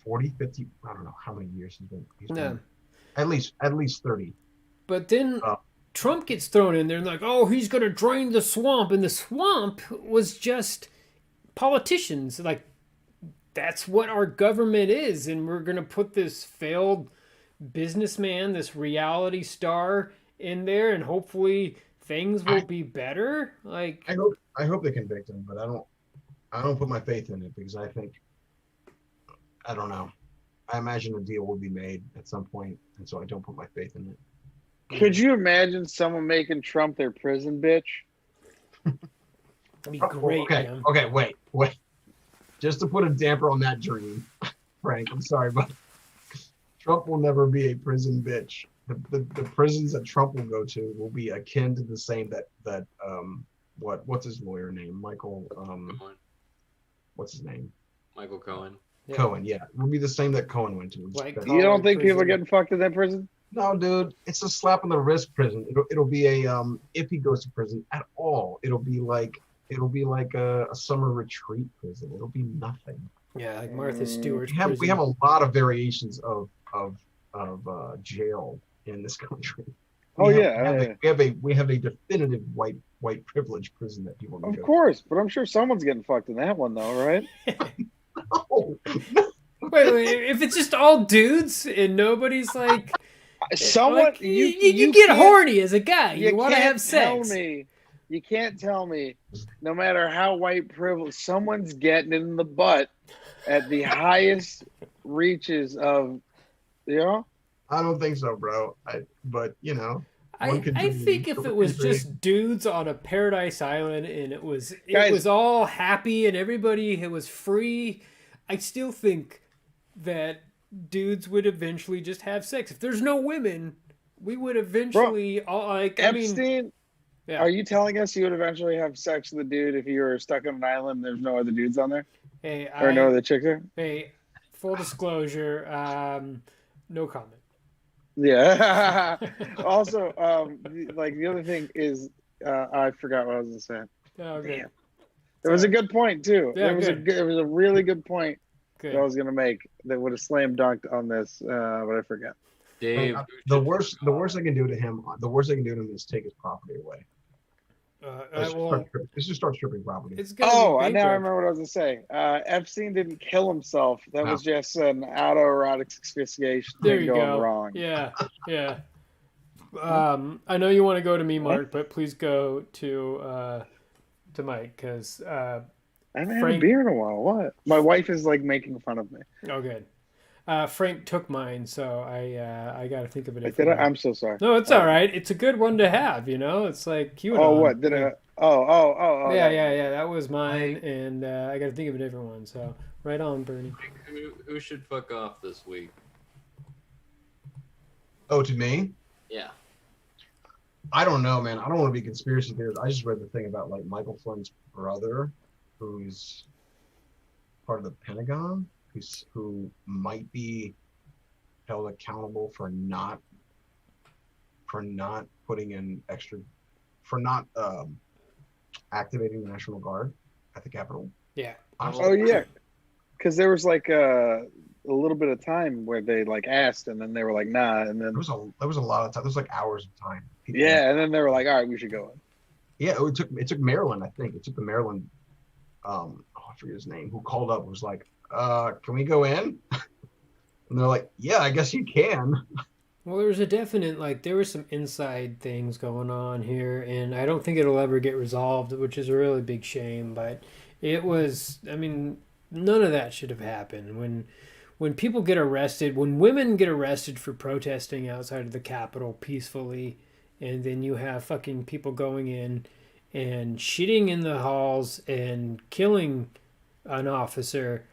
40, 50, I don't know how many years he's been. At least 30. But then Trump gets thrown in there and like, oh, he's going to drain the swamp. And the swamp was just politicians. Like, that's what our government is. And we're going to put this failed businessman, this reality star in there. And hopefully things will be better. Like, I hope they convict him, but I don't put my faith in it because I don't know. I imagine a deal will be made at some point, and so I don't put my faith in it. Could you imagine someone making Trump their prison bitch? That'd be great. Okay, wait. Just to put a damper on that dream, Frank, I'm sorry, but Trump will never be a prison bitch. The prisons that Trump will go to will be akin to the same that what's his lawyer name? Michael what's his name? Michael Cohen. Yeah. Cohen, yeah. It will be the same that Cohen went to. Like, You don't think people are getting fucked in that prison? No, dude, it's a slap on the wrist prison. It'll be a if he goes to prison at all, it'll be like a summer retreat prison. It'll be nothing. Yeah, like Martha Stewart's We have a lot of variations of jail in this country. We have a definitive white privilege prison that people can Of go course, but I'm sure someone's getting fucked in that one though, right? to. Wait, if it's just all dudes and nobody's like... Someone like, you get horny as a guy. You want to have sex. You can't tell me, no matter how white privilege, someone's getting in the butt at the highest reaches of, you know? I don't think so, bro. But you know, I think if it was just dudes on a paradise island and it was all happy and everybody was free, I still think that dudes would eventually just have sex. If there's no women, we would eventually Epstein. Are you telling us you would eventually have sex with a dude if you were stuck on an island and there's no other dudes on there? No other chicks there? Hey, full disclosure, no comment. Yeah. Also, like the other thing is, I forgot what I was going to say. Oh, okay. It was a good point too. Yeah, it was a really good point. Good. That I was gonna make that would have slam dunked on this, but I forgot. Dave, the worst I can do to him is take his property away. Let's just start stripping property. it's gonna be Now I bankrupt. remember what I was gonna say. Epstein didn't kill himself. That No. was just an autoerotic asphyxiation There thing you going go. wrong. Yeah, yeah. I know you want to go to me, Mark, but please go to Mike because I haven't had a Frank. beer in a while. What? My wife is like making fun of me. Oh, good. Frank took mine, so I got to think of a Like, different did I? one. I'm so sorry. No, it's all right. It's a good one to have. You know, it's like QAnon. Oh, what did yeah. I? Oh. Yeah, That yeah, one. yeah. That was mine, and I got to think of a different one. So right on, Bernie. Who should fuck off this week? Oh, to me? Yeah. I don't know, man. I don't want to be conspiracy theorist. I just read the thing about like Michael Flynn's brother, who's part of the Pentagon, who might be held accountable for not putting in extra, for not activating the National Guard at the Capitol. Yeah. Oh yeah, because there was like a little bit of time where they like asked, and then they were like, nah, and then There was a lot of time. There was like hours of time. People yeah, and then they were like, all right, we should go in. Yeah, it took Maryland, I think. It took the Maryland, I forget his name, who called up, was like, can we go in? And they're like, yeah, I guess you can. Well, there was a definite, like, there were some inside things going on here, and I don't think it'll ever get resolved, which is a really big shame, but it was, I mean, none of that should have happened. When people get arrested, when women get arrested for protesting outside of the Capitol peacefully, and then you have fucking people going in and shitting in the halls and killing an officer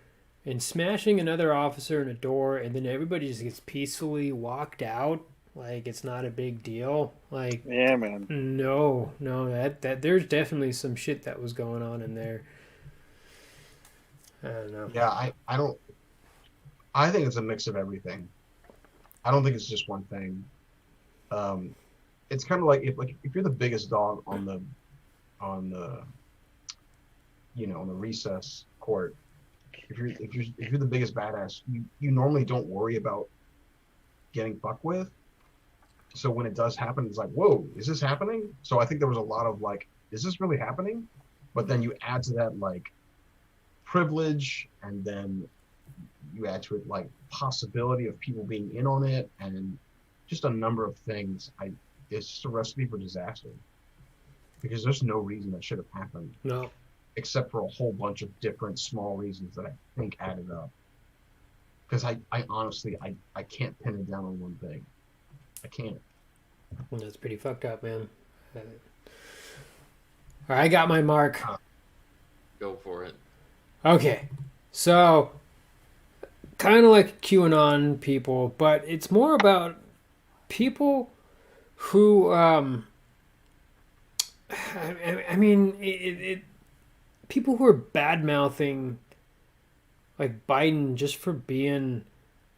and smashing another officer in a door, and then everybody just gets peacefully walked out like it's not a big deal. Like, Yeah, man. no, that there's definitely some shit that was going on in there. I don't know. Yeah, I think it's a mix of everything. I don't think it's just one thing. It's kind of like if you're the biggest dog on the on the recess court, if you're the biggest badass, you normally don't worry about getting fucked with. So when it does happen, it's like, whoa, is this happening? So I think there was a lot of like, is this really happening? But then you add to that like privilege, and then you add to it like possibility of people being in on it, and just a number of things. It's just a recipe for disaster, because there's no reason that should have happened. No. Except for a whole bunch of different small reasons that I think added up. Because I honestly, I can't pin it down on one thing. I can't. That's pretty fucked up, man. All right, I got my mark. Go for it. Okay, so kind of like QAnon people, but it's more about people who, I mean, people who are bad mouthing like Biden just for being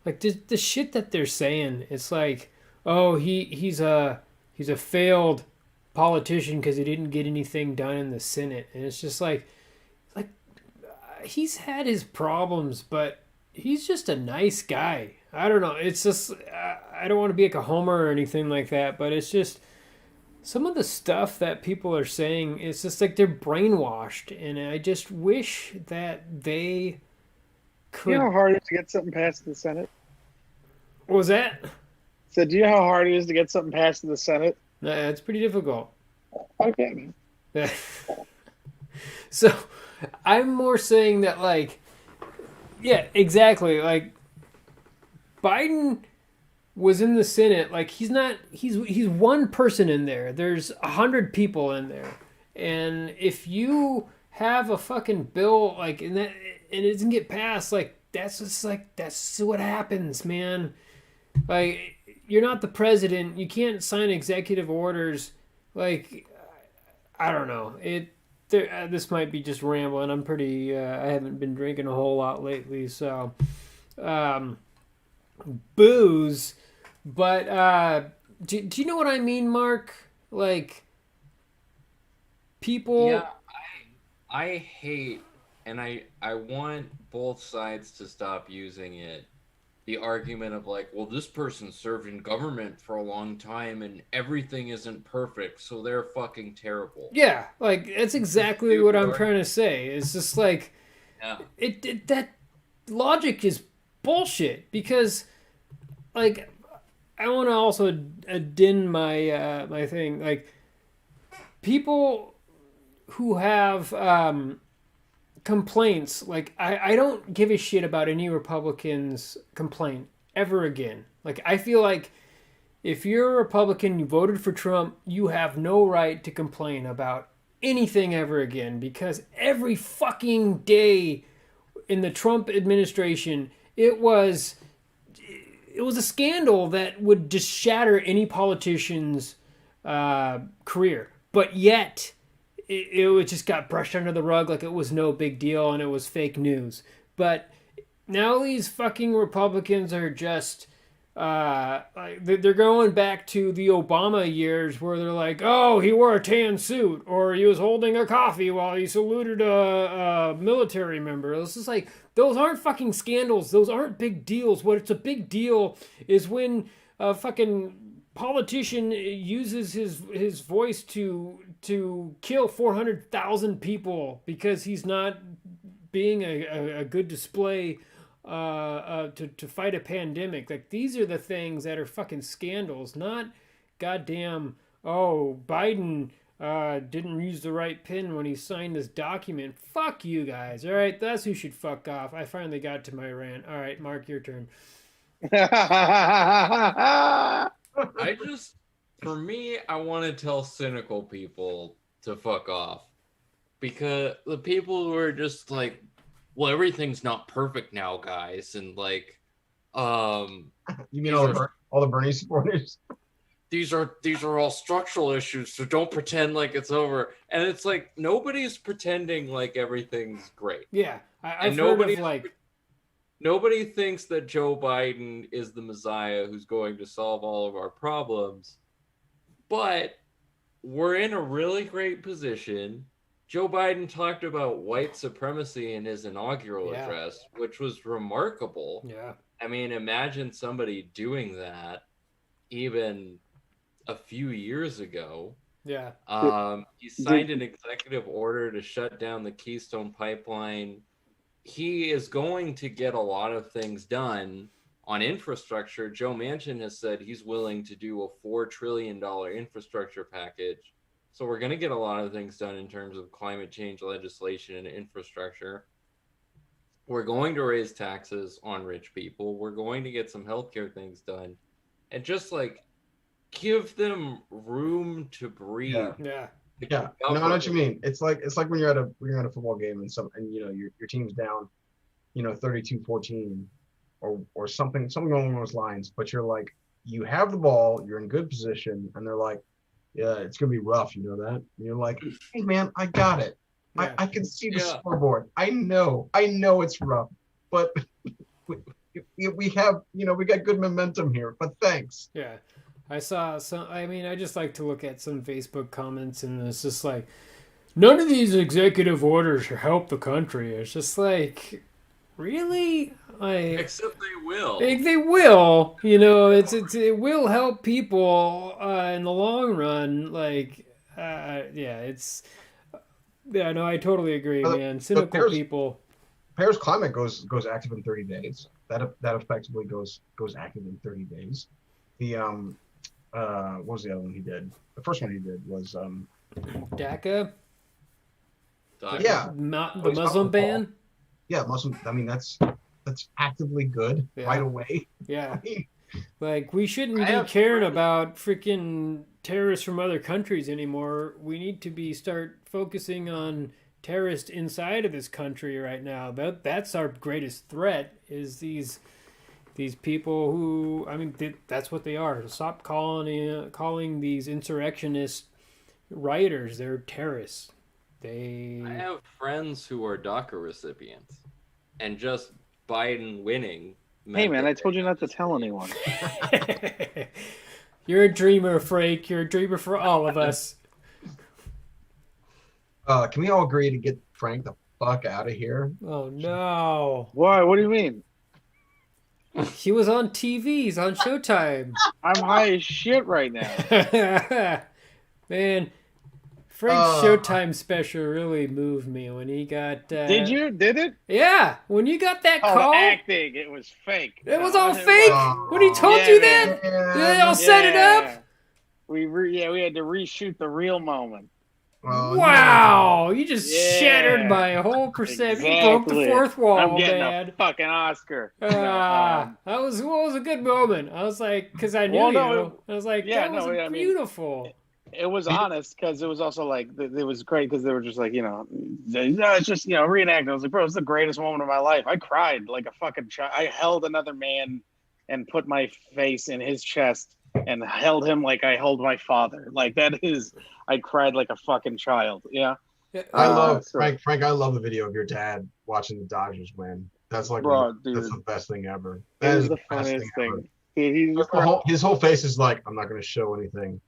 like the shit that they're saying. It's like, oh, he's a failed politician because he didn't get anything done in the Senate, and it's just like he's had his problems, but he's just a nice guy. I don't know. It's just I don't want to be like a homer or anything like that, but it's just some of the stuff that people are saying. It's just like they're brainwashed, and I just wish that they could. You know how hard it is to get something passed in the Senate? What was that? So do you know how hard it is to get something passed in the Senate? It's pretty difficult. Okay. So I'm more saying that, like, yeah, exactly. Like, Biden was in the Senate. Like, he's one person in there. There's 100 people in there. And if you have a fucking bill, like, and it doesn't get passed, like, that's what happens, man. Like, you're not the president. You can't sign executive orders. Like, I don't know. This might be just rambling. I'm pretty. I haven't been drinking a whole lot lately, so booze. But do you know what I mean, Mark? Like, people. Yeah, I hate, and I want both sides to stop using it, the argument of like, well, this person served in government for a long time and everything isn't perfect, so they're fucking terrible. Yeah, like that's exactly what I'm trying to say. It's just like that logic is bullshit because like I want to also din my my thing like people who have complaints like I don't give a shit about any Republicans complaint ever again. Like I feel like if you're a Republican, you voted for Trump, you have no right to complain about anything ever again because every fucking day in the Trump administration, it was a scandal that would just shatter any politician's career. But yet, it just got brushed under the rug like it was no big deal and it was fake news. But now these fucking Republicans are just they're going back to the Obama years where they're like, oh, he wore a tan suit or he was holding a coffee while he saluted a military member. It's just like, those aren't fucking scandals. Those aren't big deals. What's a big deal is when a fucking politician uses his voice to kill 400,000 people because he's not being a good display to fight a pandemic. Like, these are the things that are fucking scandals, not goddamn, oh, Biden didn't use the right pen when he signed this document. Fuck you guys. All right, that's who should fuck off. I finally got to my rant. All right, Mark, your turn. For me, I want to tell cynical people to fuck off. Because the people who are just like, well, everything's not perfect now, guys. And like, you mean all the Bernie supporters? These are all structural issues, so don't pretend like it's over. And it's like, nobody's pretending like everything's great. Yeah, I've heard of like... Nobody thinks that Joe Biden is the Messiah who's going to solve all of our problems. But we're in a really great position. Joe Biden talked about white supremacy in his inaugural address, which was remarkable. Yeah. I mean, imagine somebody doing that even a few years ago. Yeah. He signed an executive order to shut down the Keystone Pipeline. He is going to get a lot of things done on infrastructure. Joe Manchin has said he's willing to do a $4 trillion infrastructure package. So we're going to get a lot of things done in terms of climate change legislation and infrastructure. We're going to raise taxes on rich people. We're going to get some healthcare things done. And just like give them room to breathe. Yeah. Yeah, no, I know what you mean. It's like when you're at a football game and you know your team's down, 32-14 or something along those lines, but you're like, you have the ball, you're in good position, and they're like, yeah, it's gonna be rough, you know that? And you're like, hey man, I got it. Yeah. I can see the scoreboard. I know it's rough, but we have we got good momentum here. But thanks. Yeah. I saw some, I just like to look at some Facebook comments and it's just like, none of these executive orders help the country. It's just like, really? Except they will. They will, it will help people in the long run. Like, I totally agree, man. Cynical people. Paris Climate goes active in 30 days. That effectively goes active in 30 days. The what was the other one he did? The first one he did was DACA. Yeah, the Muslim ban. Yeah, Muslim. I mean, that's actively good right away. Yeah, like we shouldn't be caring about freaking terrorists from other countries anymore. We need to start focusing on terrorists inside of this country right now. That's our greatest threat. Is these people who, that's what they are. Stop calling these insurrectionist rioters. They're terrorists. I have friends who are DACA recipients, and just Biden winning. Hey man, I told you not to tell anyone. You're a dreamer, Frank. You're a dreamer for all of us. Can we all agree to get Frank the fuck out of here? Oh no! Why? What do you mean? He was on TV. He's on Showtime. I'm high as shit right now. Man, Frank's Showtime special really moved me when he got. Did you? Did it? Yeah, when you got that Oh, call. acting. It was fake. It was No, all it fake. was- When he told Yeah, you man. that, they all set it up. We had to reshoot the real moment. Well, Wow, you just Yeah. shattered my whole perception. You broke the Exactly. fourth wall, I'm getting man. a fucking Oscar. That was a good moment. I was like, because I knew Well, no, you. I was like, yeah, that was no, I mean, beautiful. it was honest because it was also like it was great because they were just like no, it's just reenacting. I was like, bro, it's the greatest moment of my life. I cried like a fucking child. I held another man and put my face in his chest and held him like I held my father. Like that is, I cried like a fucking child. Yeah. I love so- Frank. I love the video of your dad watching the Dodgers win. That's like Bro, that's dude. the best thing ever. It That was is the best funniest ever. thing. He's just His whole face is like, I'm not going to show anything.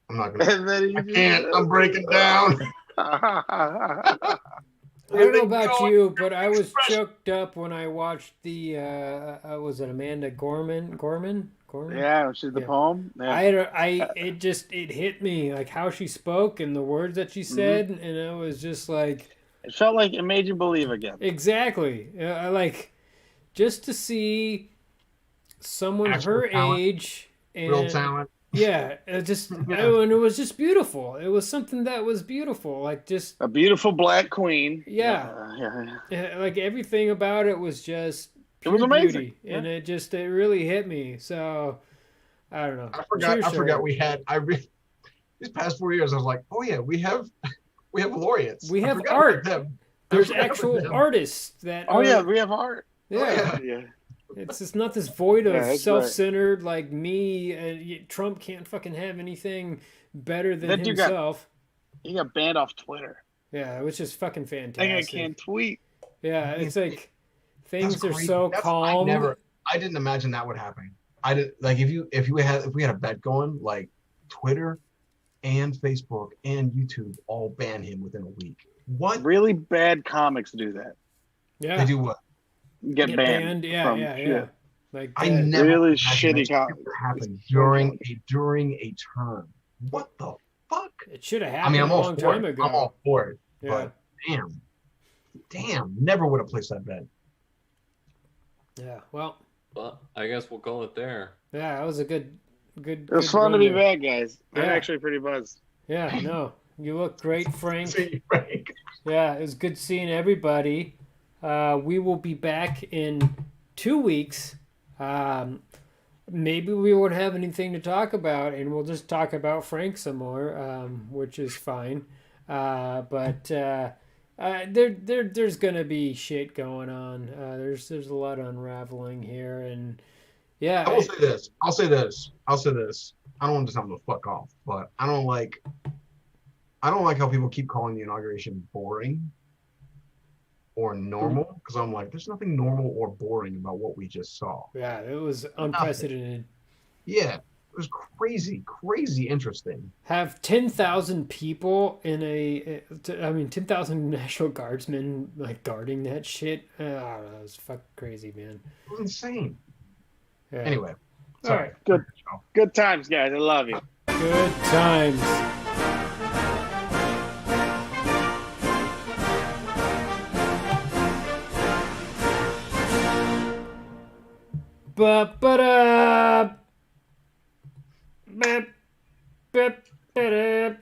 I'm not going to. and then I can't. I'm breaking down. I don't know about you, but I was choked up when I watched the was it Amanda Gorman? Yeah, she's the Yeah. poem. Yeah. It hit me like how she spoke and the words that she said, and I was just like, It felt like it made you believe again. exactly. I like just to see someone Actual her talent. age and Real talent. yeah, and it was just beautiful. It was something that was beautiful, like just A beautiful black queen. Yeah. Yeah. like everything about it was just It was pure amazing. beauty, and it really hit me. So I don't know. I forgot. Cheers, I forgot sir. we had. These past 4 years, I was like, oh yeah, we have laureates. We I have forgot art. about them. There's I forgot about actual them. artists that. Oh are, yeah, we have art. yeah. Yeah. It's just not this void of Yeah, that's right. self-centered like me. Trump can't fucking have anything better than That dude got- himself. He got banned off Twitter. Yeah, which is fucking I think fantastic. I can't tweet. Yeah, it's like things That's are crazy. so calm. I didn't imagine that would happen. I didn't like if we had a bet going, like Twitter and Facebook and YouTube all ban him within a week. What? Really bad comics do that. Yeah, They do what? Get banned. Yeah, from yeah, shit. yeah. Like I that. never Really imagined shitty that com- shit happened during a term. What the fuck? It should have I happened mean, I'm a all long for time it. ago. I'm all for it. Yeah. But damn, never would have placed that bet. Yeah, well, I guess we'll call it there. yeah, that was a good. It was fun to be run there. back, guys. I'm Yeah. actually pretty buzzed. Yeah, no, you look great, Frank. See, Frank. Yeah, it was good seeing everybody. We will be back in 2 weeks. Maybe we won't have anything to talk about, and we'll just talk about Frank some more, which is fine. But there's gonna be shit going on. There's a lot unraveling here, and yeah, I will say this. I'll say this. I don't want to tell them to fuck off, but I don't like how people keep calling the inauguration boring or normal, because I'm like, there's nothing normal or boring about what we just saw. yeah, it was unprecedented. Yeah, it was crazy interesting. Have 10,000 people in 10,000 National Guardsmen like guarding that shit. I don't know, it was fucking crazy, man. It was insane. Yeah. Anyway, All sorry. right. Good times, guys. I love you. Good times. Ba-ba-da. Ba-ba-da.